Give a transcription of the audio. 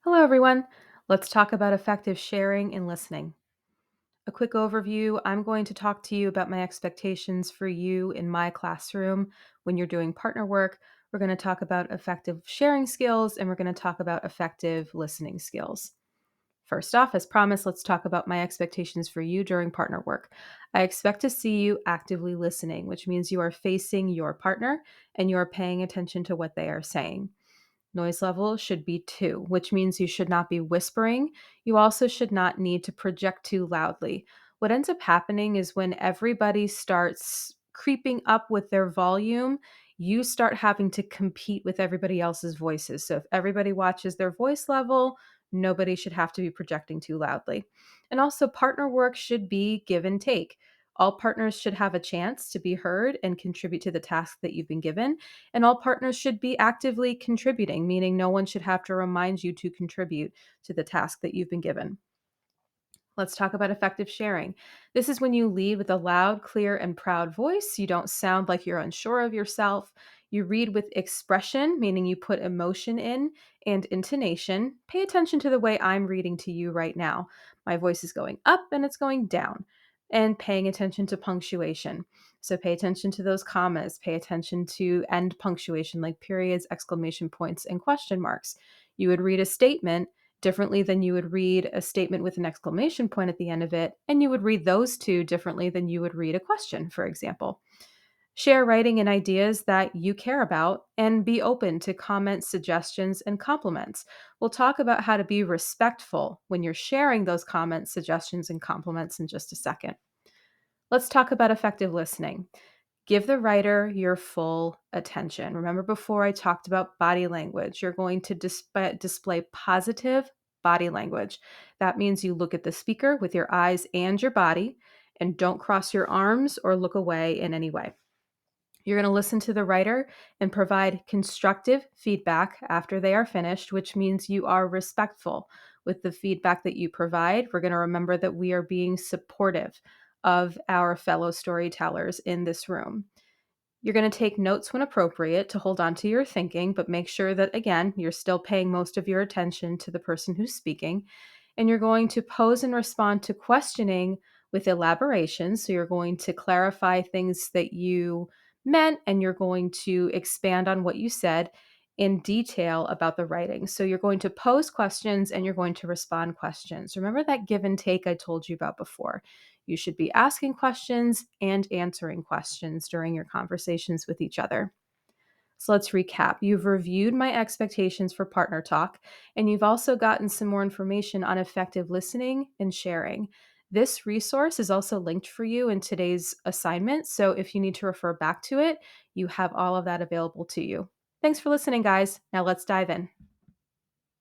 Hello, everyone. Let's talk about effective sharing and listening. A quick overview, I'm going to talk to you about my expectations for you in my classroom when you're doing partner work. We're going to talk about effective sharing skills and we're going to talk about effective listening skills. First off, as promised, let's talk about my expectations for you during partner work. I expect to see you actively listening, which means you are facing your partner and you are paying attention to what they are saying. Noise level should be 2, which means you should not be whispering. You also should not need to project too loudly. What ends up happening is when everybody starts creeping up with their volume, you start having to compete with everybody else's voices. So if everybody watches their voice level, nobody should have to be projecting too loudly. And also, partner work should be give and take. All partners should have a chance to be heard and contribute to the task that you've been given. And all partners should be actively contributing, meaning no one should have to remind you to contribute to the task that you've been given. Let's talk about effective sharing. This is when you lead with a loud, clear, and proud voice. You don't sound like you're unsure of yourself. You read with expression, meaning you put emotion in, and intonation. Pay attention to the way I'm reading to you right now. My voice is going up and it's going down. And paying attention to punctuation. So pay attention to those commas. Pay attention to end punctuation like periods, exclamation points, and question marks. You would read a statement differently than you would read a statement with an exclamation point at the end of it, and you would read those two differently than you would read a question, for example. Share writing and ideas that you care about and be open to comments, suggestions, and compliments. We'll talk about how to be respectful when you're sharing those comments, suggestions, and compliments in just a second. Let's talk about effective listening. Give the writer your full attention. Remember, before I talked about body language, you're going to display positive body language. That means you look at the speaker with your eyes and your body, and don't cross your arms or look away in any way. You're going to listen to the writer and provide constructive feedback after they are finished, which means you are respectful with the feedback that you provide. We're going to remember that we are being supportive of our fellow storytellers in this room. You're going to take notes when appropriate to hold on to your thinking, but make sure that, again, you're still paying most of your attention to the person who's speaking. And you're going to pose and respond to questioning with elaboration. So you're going to clarify things that you meant and you're going to expand on what you said in detail about the writing. So you're going to pose questions and you're going to respond questions. Remember that give and take I told you about before. You should be asking questions and answering questions during your conversations with each other. So let's recap. You've reviewed my expectations for partner talk, and you've also gotten some more information on effective listening and sharing. This resource is also linked for you in today's assignment. So if you need to refer back to it, you have all of that available to you. Thanks for listening, guys. Now let's dive in.